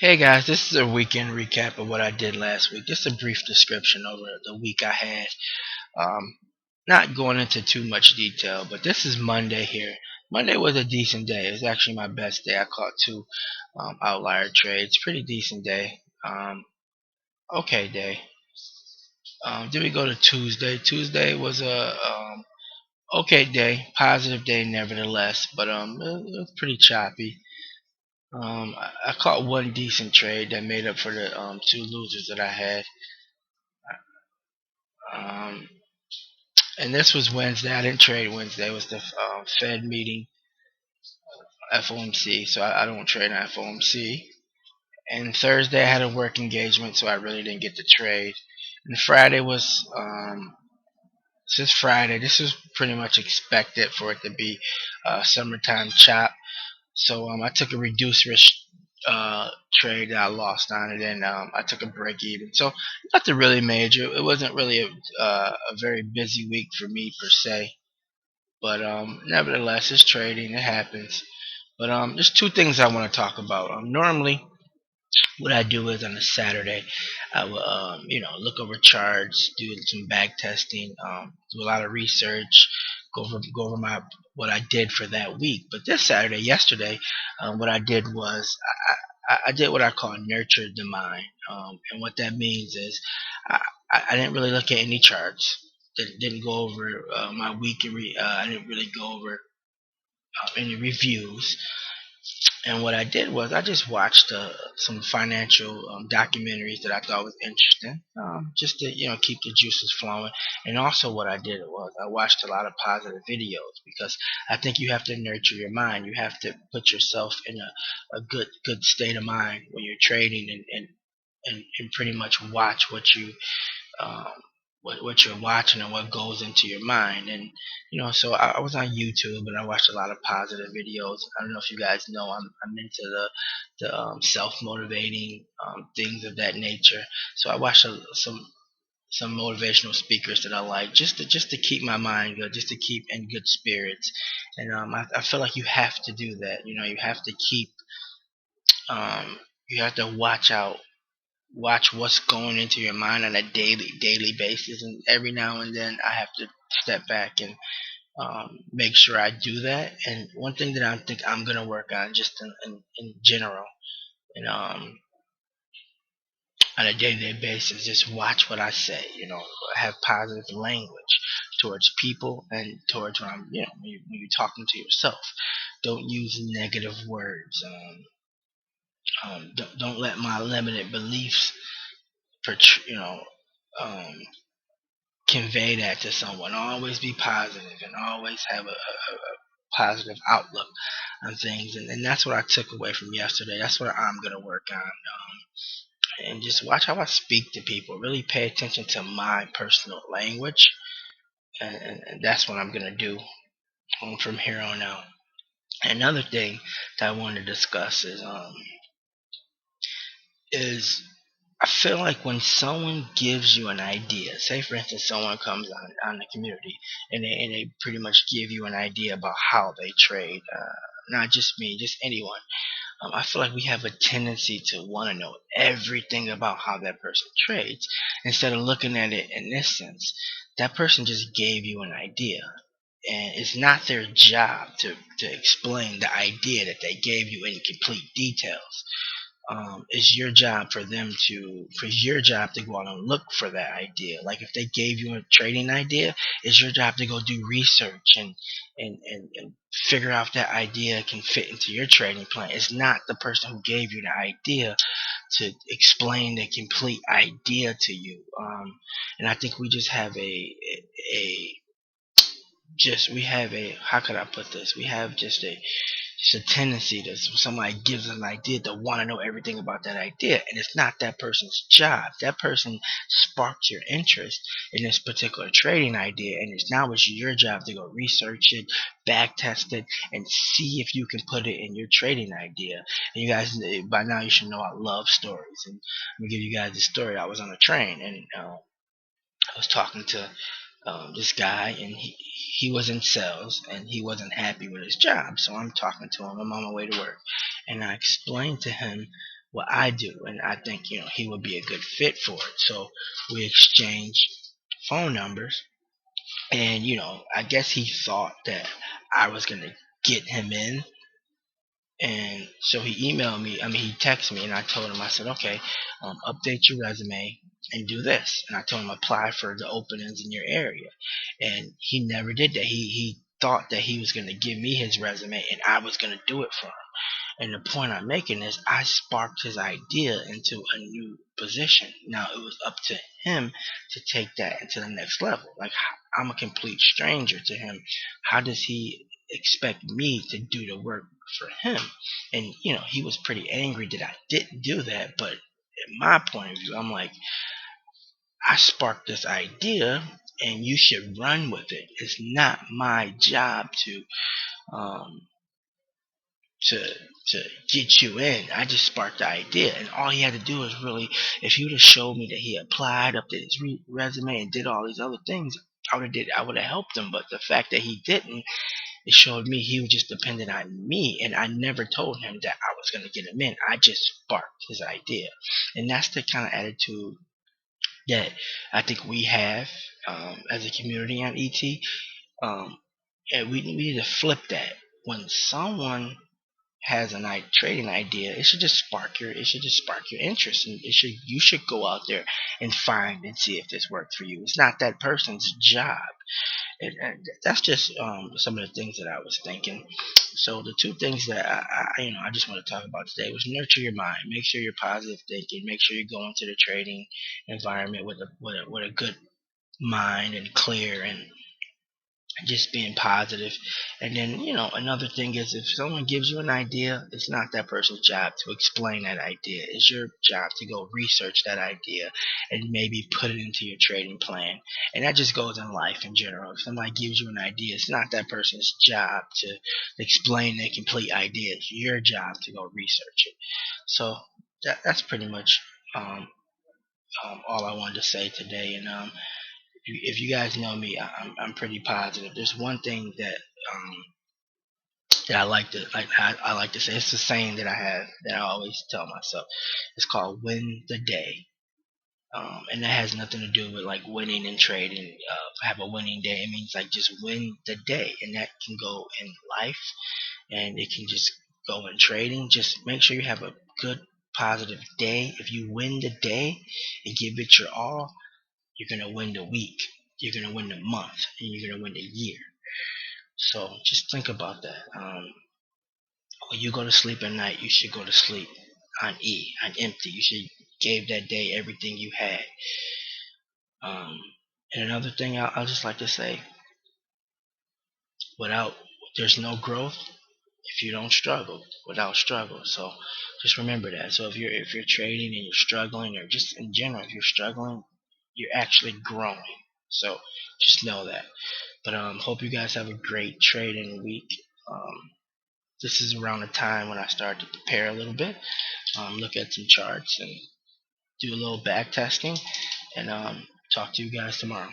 Hey guys, this is a weekend recap of what I did last week. Just a brief description over the week I had. Um, Not going into too much detail, but this is Monday here. Monday was a decent day. It was actually my best day. I caught two outlier trades. Pretty decent day. Okay day. Then we go to Tuesday. Tuesday was a okay day, positive day nevertheless, but it was pretty choppy. I caught one decent trade that made up for the two losers that I had. Um, and this was Wednesday. I didn't trade Wednesday. It was the Fed meeting, FOMC. So I don't trade on FOMC. And Thursday I had a work engagement, so I really didn't get to trade. And Friday was this is Friday. This is pretty much expected for it to be summertime chop. So I took a reduced risk trade that I lost on it, and I took a break even. So nothing really major. It wasn't really a very busy week for me per se. But nevertheless, it's trading. It happens. But there's two things I want to talk about. Normally, what I do is on a Saturday, I will look over charts, do some back testing, do a lot of research, go over my what I did for that week. But this Saturday, yesterday, what I did was I did what I call nurture the mind, and what that means is I, I didn't really look at any charts. Didn't go over my week. I didn't really go over any reviews. And what I did was I just watched some financial documentaries that I thought was interesting, just to keep the juices flowing. And also, what I did was I watched a lot of positive videos because I think you have to nurture your mind. You have to put yourself in a good state of mind when you're trading, and pretty much watch um, what you're watching and what goes into your mind. And so I was on YouTube and I watched a lot of positive videos. I don't know if you guys know I'm into the self motivating things of that nature. So I watched some motivational speakers that I like just to keep my mind good, just to keep in good spirits. And I feel like you have to do that. You have to keep um, you have to watch what's going into your mind on a daily basis, and every now and then I have to step back and make sure I do that. And one thing that I think I'm gonna work on, just in general, and on a day-to-day basis, just watch what I say. Have positive language towards people and towards when you're talking to yourself. Don't use negative words. Don't let my limited beliefs um, convey that to someone. Always be positive and always have a positive outlook on things. And that's what I took away from yesterday. That's what I'm going to work on. And just watch how I speak to people. Really pay attention to my personal language. And that's what I'm going to do from here on out. Another thing that I wanted to discuss is I feel like when someone gives you an idea, say for instance someone comes on the community and they pretty much give you an idea about how they trade, not just me, just anyone. I feel like we have a tendency to want to know everything about how that person trades instead of looking at it in this sense. That person just gave you an idea, and it's not their job to explain the idea that they gave you in complete details. It's your job for your job to go out and look for that idea. Like if they gave you a trading idea, it's your job to go do research and figure out if that idea can fit into your trading plan. It's not the person who gave you the idea to explain the complete idea to you. And I think we just have a just we have a how could I put this? We have just a tendency that somebody gives an idea to want to know everything about that idea, and it's not that person's job. That person sparked your interest in this particular trading idea, and it's your job to go research it, back test it, and see if you can put it in your trading idea. And you guys, by now, you should know I love stories, and I'm gonna give you guys a story. I was on a train, and I was talking to this guy, and he was in sales, and he wasn't happy with his job. So I'm talking to him. I'm on my way to work, and I explained to him what I do, and I think he would be a good fit for it. So we exchanged phone numbers, and I guess he thought that I was gonna get him in, and so he emailed me. I mean, he texted me, and I told him. I said, okay, update your resume and do this. And I told him apply for the openings in your area, and he never did that. He thought that he was gonna give me his resume, and I was gonna do it for him. And the point I'm making is I sparked his idea into a new position. Now it was up to him to take that into the next level. Like, I'm a complete stranger to him. How does he expect me to do the work for him? And he was pretty angry that I didn't do that. But in my point of view, I'm like, I sparked this idea, and you should run with it. It's not my job um, to to get you in. I just sparked the idea, and all he had to do is really, if he would have showed me that he applied, updated his resume, and did all these other things, I would have helped him. But the fact that he didn't, it showed me he was just dependent on me, and I never told him that I was going to get him in. I just sparked his idea, and that's the kind of attitude that I think we have as a community on ET. Um, and we need to flip that. When someone has an trading idea, it should just spark your interest, and you should go out there and find and see if this works for you. It's not that person's job, and that's just some of the things that I was thinking. So the two things that I just want to talk about today was nurture your mind. Make sure you're positive thinking. Make sure you go into the trading environment with a good mind and clear, and just being positive. And then, another thing is, if someone gives you an idea, it's not that person's job to explain that idea. It's your job to go research that idea and maybe put it into your trading plan. And that just goes in life in general. If somebody gives you an idea, it's not that person's job to explain their complete idea. It's your job to go research it. So that's pretty much all I wanted to say today. And if you guys know me, I'm pretty positive. There's one thing um, that I like to say. It's a saying that I have that I always tell myself. It's called "Win the Day," and that has nothing to do with like winning and trading. Have a winning day. It means like just win the day, and that can go in life, and it can just go in trading. Just make sure you have a good, positive day. If you win the day and give it your all, you're gonna win the week. You're gonna win the month, and you're gonna win the year. So just think about that. When you go to sleep at night, you should go to sleep on on empty. You should give that day everything you had. Um, and another thing I'll just like to say, without there's no growth if you don't struggle. Without struggle, so just remember that. So if you're trading and you're struggling, or just in general, if you're struggling, you're actually growing. So just know that. But hope you guys have a great trading week. Um, this is around the time when I start to prepare a little bit, look at some charts and do a little back testing, and talk to you guys tomorrow.